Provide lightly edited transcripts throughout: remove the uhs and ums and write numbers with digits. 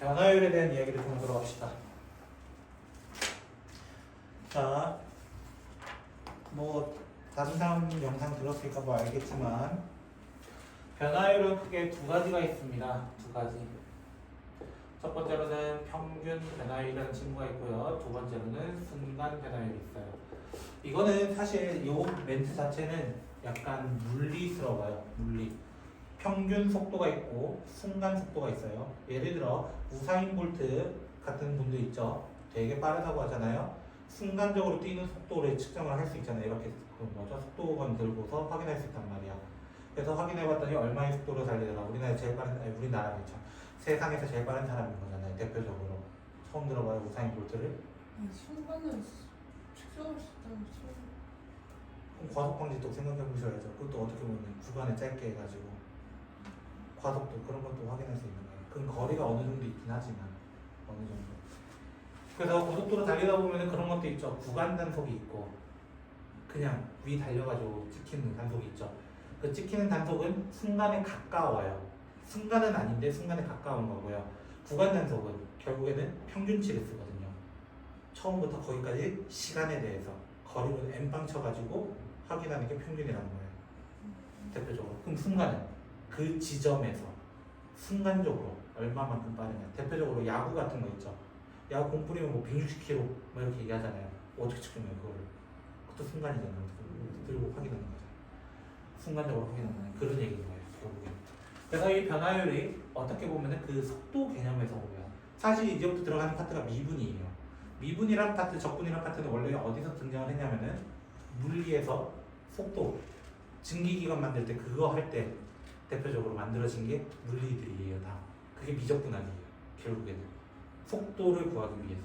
변화율에 대한 이야기를 좀 들어봅시다. 자, 뭐 다른 사람 영상 들었으니까 뭐 알겠지만 변화율은 크게 두 가지가 있습니다. 두 가지. 첫 번째로는 평균 변화율이라는 친구가 있고요. 두 번째로는 순간 변화율이 있어요. 이거는 사실 이 멘트 자체는 약간 물리스러워요. 물리. 평균 속도가 있고 순간 속도가 있어요. 예를 들어 우사인 볼트 같은 분도 있죠. 되게 빠르다고 하잖아요. 순간적으로 뛰는 속도를 측정을 할 수 있잖아요. 이렇게 그 뭐죠? 속도건 들고서 확인할 수 있단 말이야. 그래서 확인해봤더니 얼마의 속도로 달리더라. 우리나라 제일 빠른, 아니 우리나라겠죠. 세상에서 제일 빠른 사람인 거잖아요. 대표적으로. 처음 들어봐요 우사인 볼트를. 순간을 측정할 수 있다는 소리. 그럼 과속 방지도 생각해 보셔야죠. 그것도 어떻게 보면 구간을 짧게 해가지고 과속도 그런 것도 확인할 수 있는 거예요. 그건 거리가 어느 정도 있긴 하지만 어느 정도. 그래서 고속도로 달리다 보면 그런 것도 있죠. 구간 단속이 있고 그냥 위 달려가지고 찍히는 단속이 있죠. 그 찍히는 단속은 순간에 가까워요. 순간은 아닌데 순간에 가까운 거고요. 구간 단속은 결국에는 평균치를 쓰거든요. 처음부터 거기까지 시간에 대해서 거리를 n방 쳐가지고 확인하는 게 평균이라는 거예요. 대표적으로. 그럼 순간은 그 지점에서 순간적으로 얼마만큼 빠르냐. 대표적으로 야구 같은 거 있죠. 야구 공 뿌리면 뭐 160km 뭐 이렇게 얘기하잖아요. 어떻게 측정해요 그거를? 그것도 순간이잖아요. 들고 확인하는 거죠. 순간적으로 확인하는 거예요. 그런 얘기인 거예요. 결국에. 그래서 이 변화율이 어떻게 보면은 그 속도 개념에서 오고요. 사실 이제부터 들어가는 파트가 미분이에요. 미분이란 파트, 적분이란 파트는 원래 어디서 등장을 했냐면은 물리에서 속도, 증기기관 만들 때 그거 할 때 대표적으로 만들어진 게 물리들이에요. 다. 그게 미적분학이에요. 결국에는. 속도를 구하기 위해서.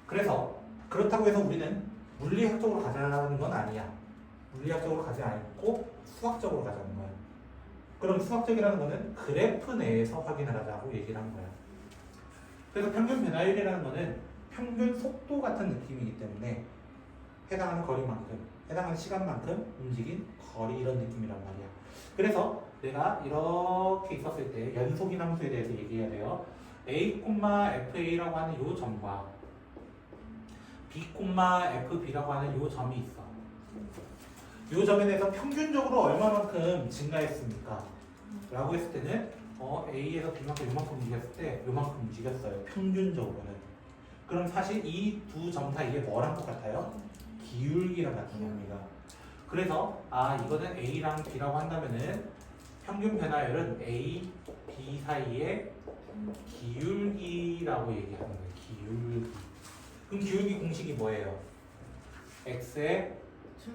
그래서 그렇다고 해서 우리는 물리학적으로 가자는 건 아니야. 물리학적으로 가지 않고 수학적으로 가자는 거야. 그럼 수학적이라는 거는 그래프 내에서 확인을 하자고 얘기를 한 거야. 그래서 평균 변화율이라는 거는 평균 속도 같은 느낌이기 때문에 해당하는 거리만큼, 해당하는 시간만큼 움직인 거리 이런 느낌이란 말이야. 그래서 내가 이렇게 있었을 때 연속인 함수에 대해서 얘기해야 돼요. a, fa라고 하는 이 점과 b, fb라고 하는 이 점이 있어. 이 점에 대해서 평균적으로 얼마만큼 증가했습니까? 라고 했을 때는 a에서 b만큼 요만큼 움직였을 때 요만큼 움직였어요. 평균적으로는. 그럼 사실 이 두 점 사이에 뭐랑 똑같아요? 기울기랑 같은 겁니다. 그래서 이거는 a랑 b라고 한다면은 평균 변화율은 a, b 사이의 기울기라고 얘기하는 거예요. 기울기. 그럼 기울기 공식이 뭐예요? x의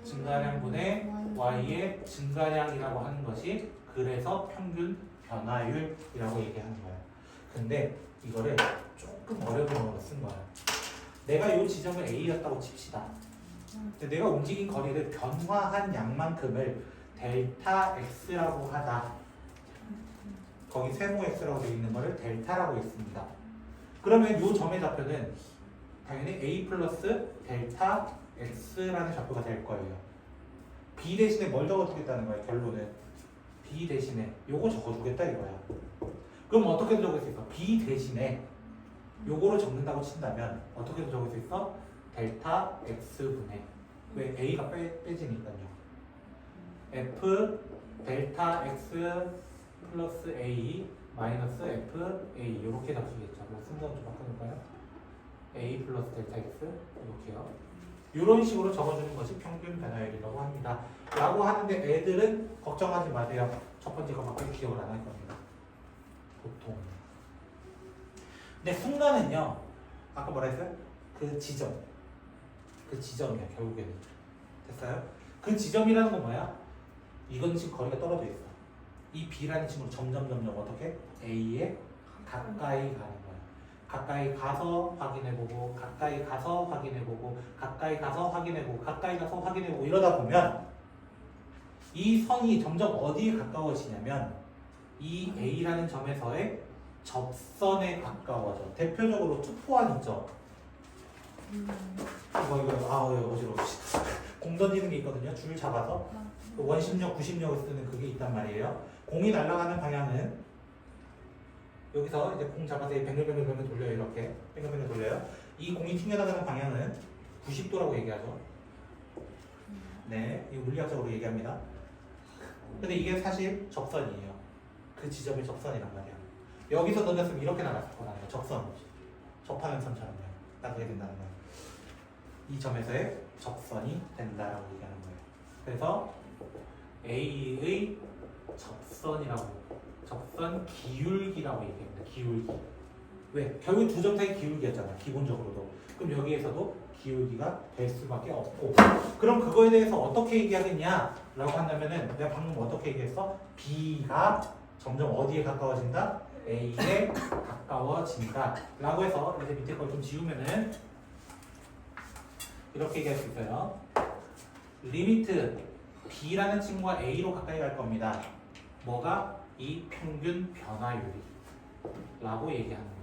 증가량분의 y의 증가량이라고 하는 것이 그래서 평균 변화율이라고 얘기하는 거야. 근데 이거를 조금 어려운 쓴 거야. 내가 이 지점을 A였다고 칩시다. 근데 내가 움직인 거리를 변화한 양만큼을 델타 X라고 하다. 거기 세모 X라고 되어 있는 거를 델타라고 했습니다. 그러면 이 점의 좌표는 당연히 A 플러스 델타 X라는 좌표가 될 거예요. B 대신에 뭘 적어주겠다는 거예요, 결론은. B 대신에 요거 적어주겠다 이거야. 그럼 어떻게 적을 수 있어? B 대신에 요거를 적는다고 친다면 어떻게 적을 수 있어? 델타 X분의 왜 A가 빼지니까요. F 델타 X 플러스 A 마이너스 F A 이렇게 잡히겠죠. 그럼 순서를 좀 바꿔볼까요? A 플러스 델타 X 이렇게요. 이런 식으로 적어주는 것이 평균 변화율이라고 합니다. 라고 하는데 애들은 걱정하지 마세요. 첫 번째 것밖에 기억을 안 할 겁니다. 보통. 근데 순간은요. 아까 뭐라 했어요? 그 지점. 그 지점이야 결국에는. 됐어요? 그 지점이라는 건 뭐야? 이건 지금 거리가 떨어져 있어. 이 B라는 친구는 점점 어떻게? A에 가까이 가는 거야. 가까이 가서 확인해보고 가까이 가서 확인해보고 가까이 가서 확인해보고 가까이 가서 확인해보고 이러다 보면 이 선이 점점 어디에 가까워지냐면 이 A라는 점에서의 접선에 가까워져. 대표적으로 투포환 있죠? 이거 어지러워. 공 던지는 게 있거든요. 줄 잡아서 원심력, 구심력을 쓰는 그게 있단 말이에요. 공이 날아가는 방향은 여기서 이제 공 잡아서 뱅글뱅글 돌려요. 이렇게 뱅글뱅글 돌려요. 이 공이 튕겨나가는 방향은 90도라고 얘기하죠. 네, 이 물리학적으로 얘기합니다. 근데 이게 사실 접선이에요. 그 지점이 접선이란 말이야. 여기서 던졌으면 이렇게 나갔을 거라는 거야. 접선, 접하는 선처럼요. 나가게 된다는 거야. 이 점에서의 접선이 된다라고 얘기하는 거예요. 그래서 A의 접선 기울기라고 얘기합니다. 기울기. 왜? 결국 두 점 사이 기울기였잖아. 기본적으로도. 그럼 여기에서도 기울기가 될 수밖에 없고. 그럼 그거에 대해서 어떻게 얘기하겠냐라고 한다면은 내가 방금 어떻게 얘기했어? B가 점점 어디에 가까워진다? A에 가까워진다. 라고 해서 이제 밑에 걸 좀 지우면은 이렇게 얘기할 수 있어요. 리미트 B라는 친구가 A로 가까이 갈 겁니다. 뭐가? 이 평균 변화율이 라고 얘기하는 거예요.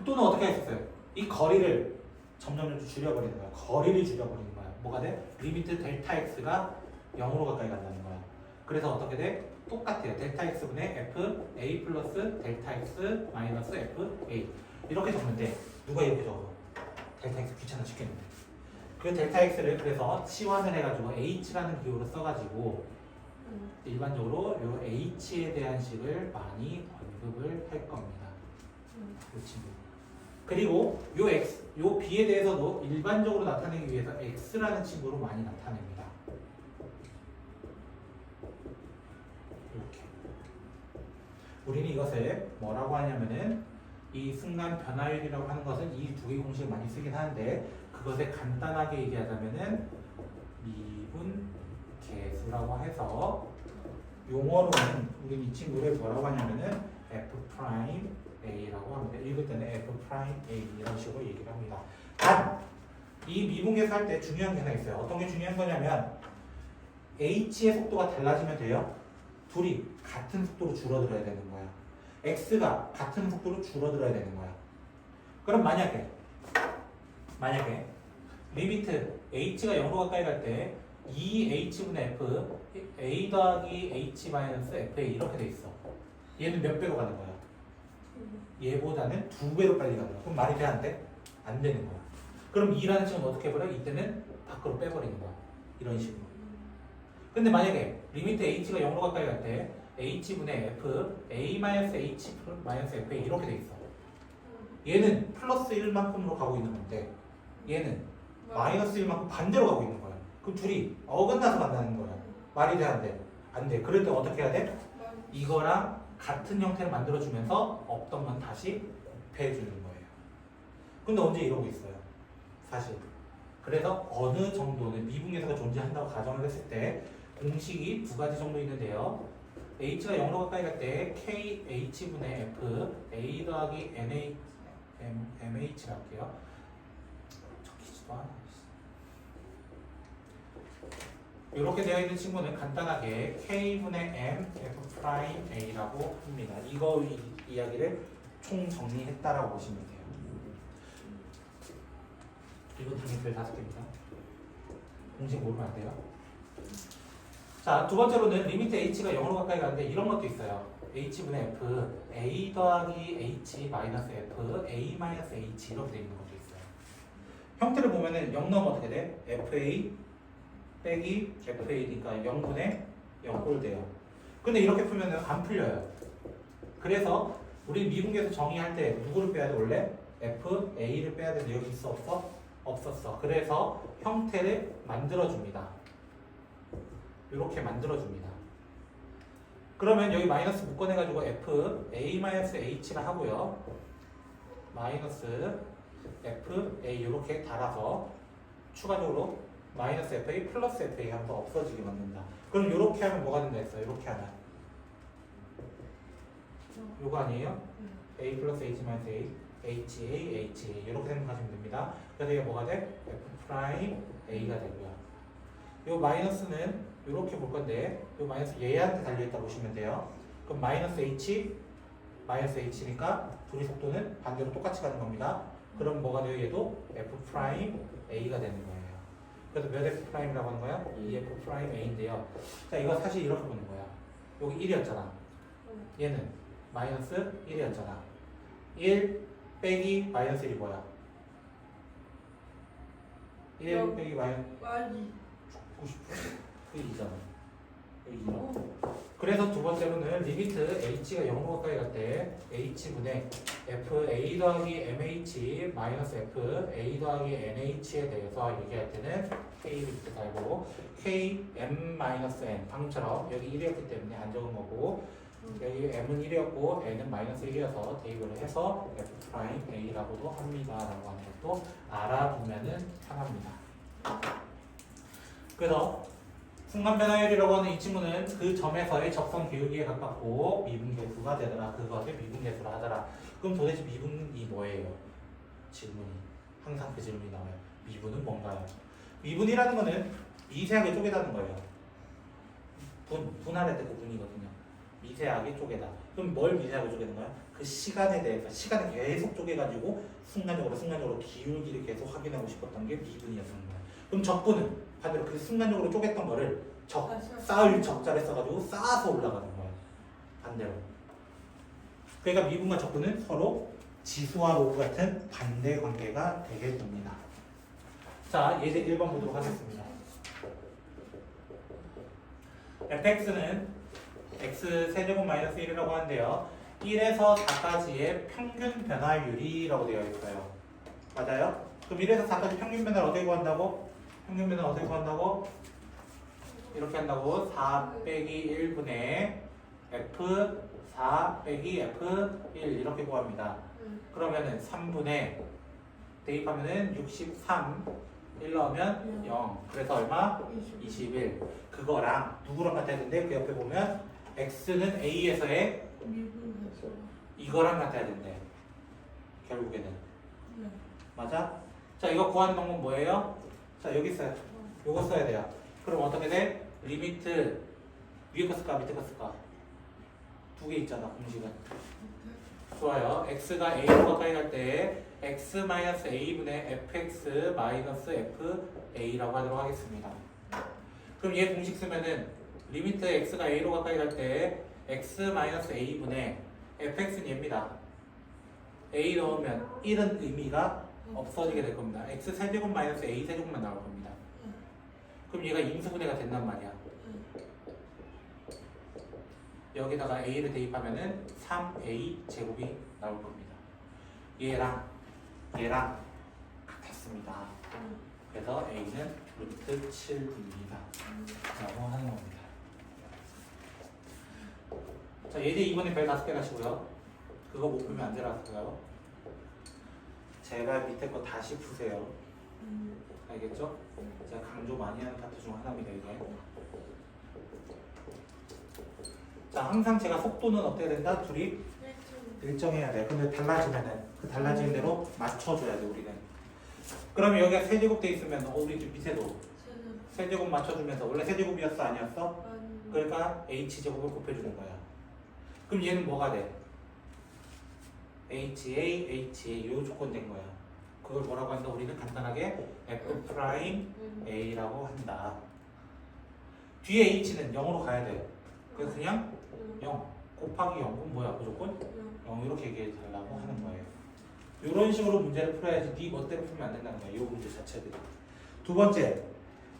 또는 어떻게 했었어요? 이 거리를 점점 줄여버리는 거야. 거리를 줄여버리는 거야. 뭐가 돼? 리미트 델타 x가 0으로 가까이 간다는 거야. 그래서 어떻게 돼? 똑같아요. 델타 x분의 f a 플러스 델타 x 마이너스 f a 이렇게 적으면 돼. 누가 이렇게 적어? 델타 x 귀찮아 죽겠는데. 그 델타 x를 그래서 치환을 해가지고 h라는 기호를 써가지고 일반적으로 요 h에 대한 식을 많이 언급을 할 겁니다. 이 친구. 그리고 요 x, 요 b에 대해서도 일반적으로 나타내기 위해서 x라는 친구로 많이 나타냅니다. 이렇게. 우리는 이것을 뭐라고 하냐면은 이 순간 변화율이라고 하는 것은 이 두 개의 공식을 많이 쓰긴 하는데 그것을 간단하게 얘기하자면은 미분 계수라고 해서 용어로는 우리 이 친구를 뭐라고 하냐면은 F'A라고 합니다. 읽을 때는 F'A 이런 식으로 얘기를 합니다. 단! 이 미분계수 할 때 중요한 게 하나 있어요. 어떤 게 중요한 거냐면 H의 속도가 달라지면 돼요. 둘이 같은 속도로 줄어들어야 되는 거야. X가 같은 속도로 줄어들어야 되는 거야. 그럼 만약에 리미트 H가 0으로 가까이 갈 때 2H분의 F A 더하기 H 마이너스 FA 이렇게 돼 있어. 얘는 몇 배로 가는 거야? 얘보다는 2배로 빨리 가는 거야. 그럼 말이 돼? 안 돼? 안 되는 거야. 그럼 2라는 식은 어떻게 해버려? 이때는 밖으로 빼버리는 거야. 이런 식으로. 근데 만약에 리미트 H가 0으로 가까이 갈 때 H분의 F A 마이너스 H 마이너스 FA 이렇게 돼 있어. 얘는 플러스 1만큼으로 가고 있는 건데 얘는 마이너스 1만큼 반대로 가고 있는 거야. 그럼 둘이 어긋나서 만나는 거야. 말이 돼? 안 돼? 안 돼. 그럴 때 어떻게 해야 돼? 이거랑 같은 형태를 만들어주면서 없던 건 다시 곱해주는 거예요. 근데 언제 이러고 있어요? 사실. 그래서 어느 정도는 미분계수가 존재한다고 가정을 했을 때 공식이 두 가지 정도 있는데요. h가 0으로 가까이 갈 때 kh분의 f a 더하기 mh를 할게요. 적히지도 않아. 이렇게 되어 있는 친구는 간단하게 k분의 m f'a라고 합니다. 이거 이야기를 총 정리했다라고 보시면 돼요. 이건 당연히 별 5개입니다. 공식 모르면 안 돼요. 자, 두 번째로는 리미트 h가 0으로 가까이 가는데 이런 것도 있어요. h분의 f a 더하기 h 마이너스 f a 마이너스 h 이렇게 되어 있는 것도 있어요. 형태를 보면은 0 넣으면 어떻게 돼? fa 빼기 FA니까 0분의 0꼴 돼요. 근데 이렇게 풀면은 안 풀려요. 그래서 우리 미분계수 정의할 때 누구를 빼야 돼? 원래 FA를 빼야 되는데 여기 있어? 없어? 없었어. 그래서 형태를 만들어줍니다. 이렇게 만들어줍니다. 그러면 여기 마이너스 묶어내가지고 FA-H를 하고요. 마이너스 FA 이렇게 달아서 추가적으로 마이너스 FA 플러스 FA 하면 더 없어지게 만든다. 그럼 이렇게 하면 뭐가 된다 했어요? 이렇게 하면 요거 아니에요? A 플러스 H 마이너스 A HA HA 이렇게 생각하시면 됩니다. 그래서 이게 뭐가 돼? F 프라임 A가 되고요. 요 마이너스는 이렇게 볼 건데 요 마이너스 얘한테 달려있다 보시면 돼요. 그럼 마이너스 H 마이너스 H니까 둘이 속도는 반대로 똑같이 가는 겁니다. 그럼 뭐가 돼요? 얘도 F 프라임 A가 되는 거예요. 그래서 몇 F 프라임이라고 하는 거야? 2F 프라임 A인데요. 자, 이거 사실 이렇게 보는 거야. 여기 1이었잖아. 얘는 마이너스 1이었잖아. 1 빼기 마이너스 1이 뭐야? 1 빼기 마이너스 많이. 90%. 그게 2잖아. 여기 2잖아. 그래서 두 번째로는 리미트 h가 0으로 가까이 갈 때 h분의 f a 더하기 mh 마이너스 f a 더하기 nh에 대해서 얘기할 때는 k 리미트 달고 k m 마이너스 n 방금처럼 여기 1이었기 때문에 안 적은 거고 여기 m은 1이었고 n은 마이너스 1이어서 대입을 해서 f 프라임 a라고도 합니다 라고 하는 것도 알아두면은 편합니다. 그래서 순간 변화율이라고 하는 이 친구는 그 점에서의 적성 기울기에 가깝고 미분계수가 되더라. 그것을 미분계수로 하더라. 그럼 도대체 미분이 뭐예요? 질문이 항상 그 질문이 나와요. 미분은 뭔가요? 미분이라는 거는 미세하게 쪼개다는 거예요. 분할할 때 그 분이거든요. 미세하게 쪼개다. 그럼 뭘 미세하게 쪼개는 거야? 그 시간에 대해서 시간을 계속 쪼개가지고 순간적으로 기울기를 계속 확인하고 싶었던 게 미분이었던 거야. 그럼 적분은 반대로 그 순간적으로 쪼갰던 거를 쌓을 적자를 써가지고 쌓아서 올라가는 거야. 반대로. 그러니까 미분과 적분은 서로 지수와 로그 같은 반대 관계가 되게 됩니다. 자, 예제 1번 보도록 하겠습니다. fx는 x 세제곱 마이너스 1이라고 하는데요. 1에서 4까지의 평균 변화율이라고 되어 있어요. 맞아요? 그럼 1에서 4까지 평균 변화를 어떻게 구한다고? 평균 변화 어떻게 구한다고? 이렇게 한다고 4 빼기 1분의 f 4 빼기 f 1 이렇게 구합니다. 그러면은 3분의 대입하면은 63 1 넣으면 0 그래서 얼마? 21 그거랑 누구랑 같아야 되는데 그 옆에 보면 x는 a에서의 미분해서. 이거랑 같아야 된대 결국에는 네. 맞아? 자 이거 구하는 방법 뭐예요? 자 여기 있어요. 요거 써야 돼요. 그럼 어떻게 돼? 리미트 위에 거 쓸까 밑에 거 쓸까? 두 개 있잖아 공식은. 좋아요. x가 a로 가까이 갈 때 x-a분의 fx-fa라고 하도록 하겠습니다. 그럼 얘 공식 쓰면은 리미트 x가 a로 가까이 갈 때 x-a분의 fx는 얘입니다. a 넣으면 1은 의미가 없어지게 될 겁니다. x 세제곱 마이너스 a 세제곱만 나올 겁니다. 그럼 얘가 임수분해가 된단 말이야. 여기다가 a를 대입하면은 3a 제곱이 나올 겁니다. 얘랑 같았습니다. 그래서 a는 루트 7입니다. 라고 하는 겁니다. 자, 예제 2번에 별 5개 가시고요. 그거 못 풀면 안 되라고요. 제발 밑에 거 다시 푸세요. 알겠죠? 제가 강조 많이 하는 파트 중 하나입니다, 이게. 자, 항상 제가 속도는 어때야 된다? 둘이 일정해야 돼. 근데 달라지면은 그 달라지는 대로 맞춰줘야 돼, 우리는. 그러면 여기가 세제곱 돼 있으면 우리 밑에도 세제곱 맞춰주면서 원래 세제곱이었어, 아니었어? 그러니까 h제곱을 곱해주는 거야. 그럼 얘는 뭐가 돼? HA 요 조건 된 거야. 그걸 뭐라고 한다? 우리는 간단하게 F'A라고 한다. 뒤에 H는 0으로 가야 돼. 그래서 그냥 0 곱하기 0은 뭐야? 무조건 0 이렇게 얘기해 달라고 하는 거예요. 이런 식으로 문제를 풀어야지 네 멋대로 풀면 안 된다는 거야. 이 문제 자체를. 두 번째,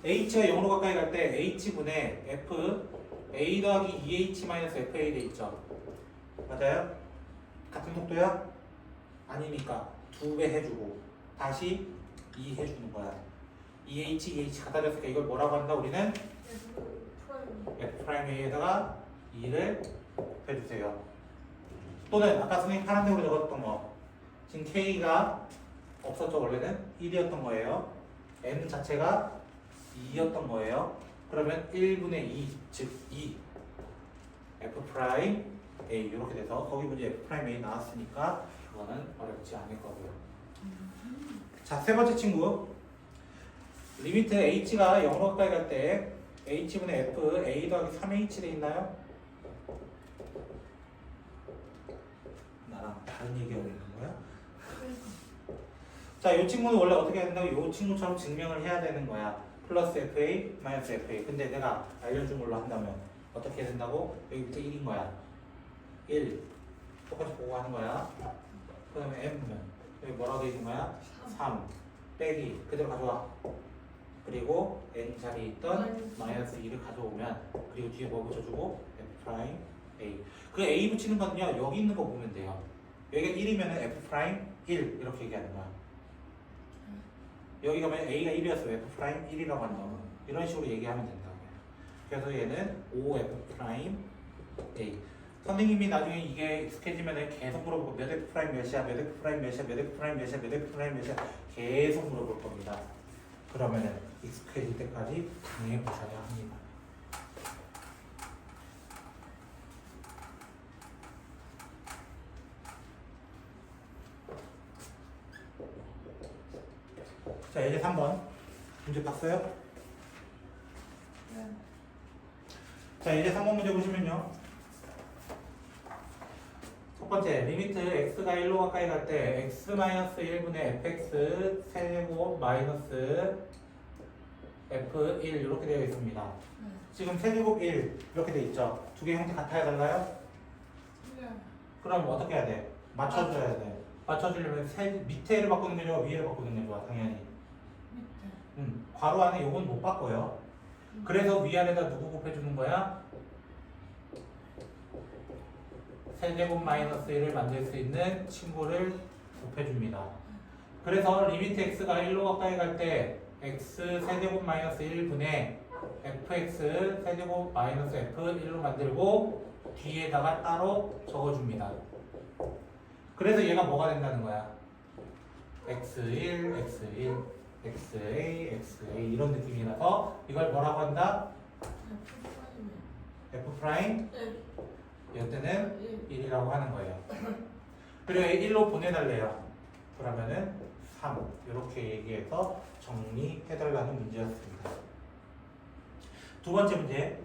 H가 0으로 가까이 갈 때 H분의 F A 더하기 2H-FA 돼 있죠? 맞아요? 같은 속도야? 아니니까 2배 해주고 다시 2 해주는 거야. 2H 갖다 줬으니까 이걸 뭐라고 한다? 우리는 F'A에다가 2를 해주세요. 또는 아까 선생님 파란색으로 적었던 거 지금 K가 없었죠? 원래는 1이었던 거예요. N 자체가 2였던 거예요. 그러면 1분의 2, 즉 2 F'A 이렇게 돼서 거기 문제 F'A 나왔으니까 그거는 어렵지 않을 거고요. 자, 세 번째 친구 리미트 H가 0으로 가까이 갈 때 H분의 F A 더하기 3H 돼 있나요? 나랑 다른 얘기하고 있는 거야? 자, 이 친구는 원래 어떻게 해야 된다고? 이 친구처럼 증명을 해야 되는 거야. 플러스 FA, 마이너스 FA. 근데 내가 알려준 걸로 한다면 어떻게 해야 된다고? 여기부터 1인 거야. 1 똑같이 보고 하는 거야. 그 다음에 m은 여기 뭐라고 되어 있는 거야? 3 빼기 그대로 가져와. 그리고 n 자리에 있던 마이너스 2를 가져오면 그리고 뒤에 뭐 붙여주고 f 프라임 a. 그 a 붙이는 거는요 여기 있는 거 보면 돼요. 여기가 1이면 f 프라임 1 이렇게 얘기하는 거야. 여기가 만약 a가 1이었으면 f 프라임 1이라고 한다고. 이런 식으로 얘기하면 된다고요. 그래서 얘는 5f 프라임 a. 선생님이 나중에 이게 익숙해지면 계속 물어보고 몇 f 프라임 몇이야, 몇 f 프라임 몇이야, 몇 f 프라임 몇이야, 몇 f 프라임 몇이야 계속 물어볼 겁니다. 그러면은 익숙해질 때까지 당해보셔야 합니다. 자, 이제 3번 문제 봤어요? 네. 자, 이제 3번 문제 보시면요. 첫 번째, 리미트 x가 1로 가까이 갈 때 x-1분의 fx 세제곱 마이너스 f1 이렇게 되어 있습니다. 네. 지금 세제곱 1 이렇게 되어 있죠. 두 개 형태 같아야 달라요? 네. 그럼 어떻게 해야 돼? 맞춰줘야 돼. 맞춰주려면 밑에를 바꾸는 게 좋아, 위에를 바꾸는 게 좋아, 당연히. 밑에. 괄호 안에 요건 못 바꿔요. 그래서 위아래다 누구 곱해주는 거야? 세제곱 마이너스 1을 만들 수 있는 친구를 곱해줍니다. 그래서 리미트 x가 1로 가까이 갈 때 x 세제곱 마이너스 1분의 fx 세제곱 마이너스 f1로 만들고 뒤에다가 따로 적어줍니다. 그래서 얘가 뭐가 된다는 거야? x1, x1, xa, xa 이런 느낌이 나서 이걸 뭐라고 한다? f 프라임 이때는 1이라고 하는 거예요. 그리고 1로 보내달래요. 그러면은 3 이렇게 얘기해서 정리해달라는 문제였습니다. 두 번째 문제,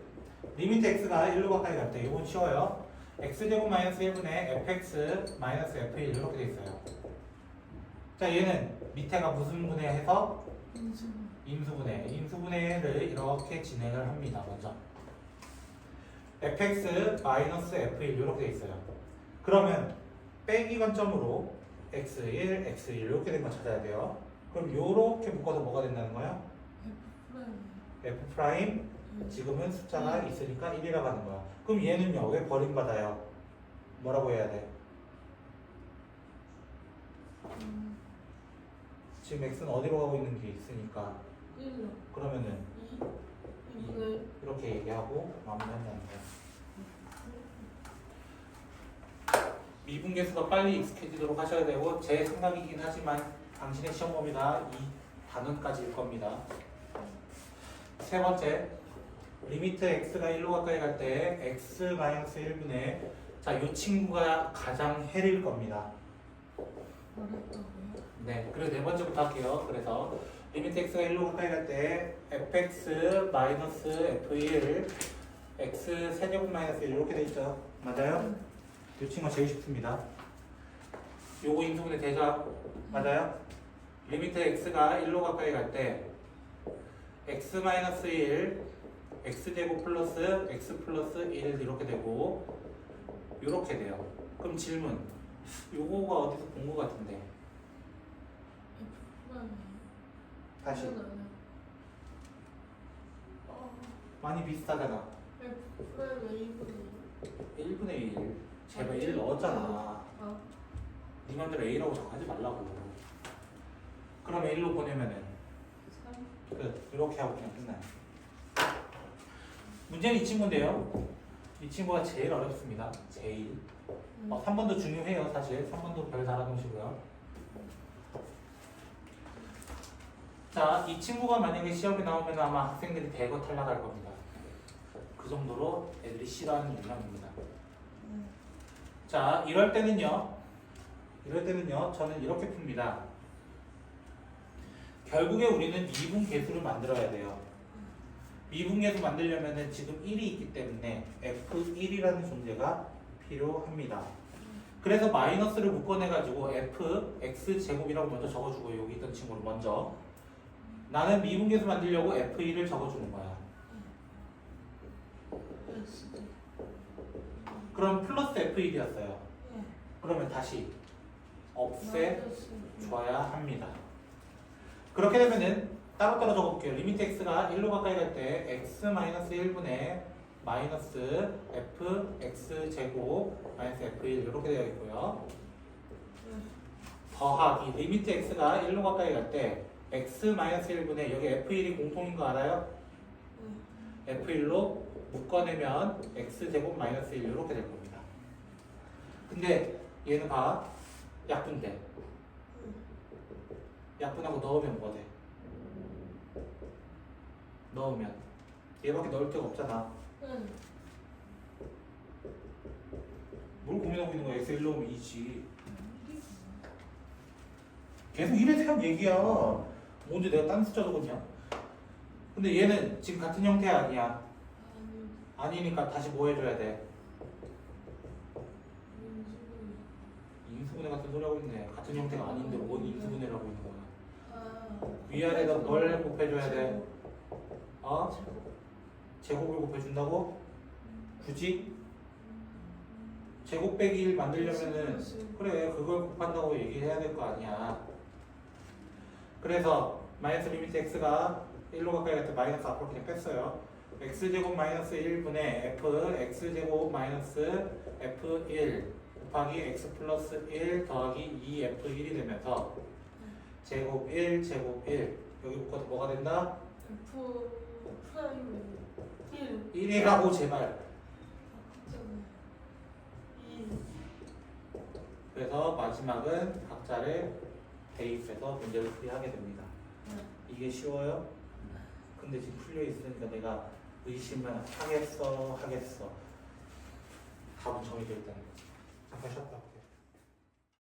리미트 x가 1로 가까이 갈 때 이건 쉬워요. x제곱 마이너스 1분의 fx 마이너스 f1 이렇게 돼 있어요. 자, 얘는 밑에가 무슨 분해해서 임수분해를 이렇게 진행을 합니다. 먼저 fx 마이너스 f1 이렇게 돼 있어요. 그러면 빼기 관점으로 x1, x1 이렇게 된 거 찾아야 돼요. 그럼 이렇게 묶어서 뭐가 된다는 거야? f 프라임 지금은 숫자가 있으니까 1이라고 하는 거야. 그럼 얘는요 왜 버림받아요? 뭐라고 해야 돼? 지금 x는 어디로 가고 있는 게 있으니까 그러면은 이렇게 얘기하고 마무리한다는 거야. 미분계수가 빨리 익숙해지도록 하셔야 되고 제 생각이긴 하지만 당신의 시험 범위가 이 단원까지일 겁니다. 세 번째, 리미트 x가 1로 가까이 갈 때 x-1분의 자, 이 친구가 가장 해릴 겁니다. 네, 그리고 네 번째부터 할게요. 그래서 리미트 x가 1로 가까이 갈 때 fx 마이너스 f1 x 세제곱 마이너스 1 이렇게 돼 있죠. 맞아요? 이 친구가 제일 쉽습니다. 요거 인수분해 대자 맞아요? 리미트 x가 1로 가까이 갈 때 x 마이너스 1 x제곱 플러스 x 플러스 1 이렇게 되고 이렇게 돼요. 그럼 질문, 요거가 어디서 본 것 같은데 다시 많이 비슷하잖아. 1분의 1 제발 1 넣었잖아. 네 맘대로 A라고 정하지 말라고. 그럼 1로 보내면은 끝. 이렇게 하고 그냥 끝나요. 문제는 이 친구인데요. 이 친구가 제일 어렵습니다. 제일. 3번도 중요해요. 사실 3번도 별 달아놓으시고요. 자, 이 친구가 만약에 시험에 나오면 아마 학생들이 대거 탈락할 겁니다. 그 정도로 애들이 싫어하는 유형입니다. 자, 이럴 때는요 저는 이렇게 풉니다. 결국에 우리는 미분계수를 만들어야 돼요. 미분계수 만들려면은 지금 1이 있기 때문에 f1이라는 존재가 필요합니다. 그래서 마이너스를 묶어내가지고 f x 제곱이라고 먼저 적어주고 여기 있던 친구를 먼저 나는 미분계수 만들려고 f1을 적어주는 거야. 그럼 플러스 F1이었어요. 예. 그러면 다시 없애 마이너스 줘야 합니다. 그렇게 되면은 따로따로 적어볼게요. 리미트 x가 1로 가까이 갈 때 x-1분의 마이너스 fx 제곱 마이너스 f1 이렇게 되어 있고요. 더하기 리미트 x가 1로 가까이 갈 때 x-1분의 여기 f1이 공통인 거 알아요? f1로 묶어내면 x제곱 마이너스 1 이렇게 될 겁니다. 근데 얘는 봐. 약분돼. 약분하고 넣으면 뭐 돼? 넣으면 얘밖에 넣을 데가 없잖아. 응. 뭘 고민하고 있는 거야? x1 넣으면 2지. 계속 이래 세운 얘기야. 언제 내가 딴 숫자 적었냐? 근데 얘는 지금 같은 형태 아니야. 아니 아니니까 다시 뭐 해줘야 돼? 인수분. 인수분해 같은 소리 하고 있네. 같은 형태가 아닌데 뭔 인수분해를 하고 있는 거야? 아 위아래다 뭘 곱해줘야 돼? 제곱. 어? 제곱. 제곱을 곱해준다고? 굳이? 제곱 빼기 1 만들려면은 그래 그걸 곱한다고 얘기해야 될 거 아니야. 그래서 마이너스 리미트 x가 1로 가까이 갈 때 마이너스 앞으로 그냥 뺐어요. x제곱 마이너스 1분의 f x제곱 마이너스 f1 곱하기 x 플러스 1 더하기 2f1이 되면서 제곱 1 제곱 1 여기 묶어서 뭐가 된다? F 프라임 1 1이라고 제발. 2 그래서 마지막은 각자를 대입해서 문제를 풀이하게 됩니다. 이게 쉬워요? 근데 지금 풀려 있으니까 내가 의심을 하겠어. 답은 정해져 있다는 거지. 잠깐 쉬었다 올게요.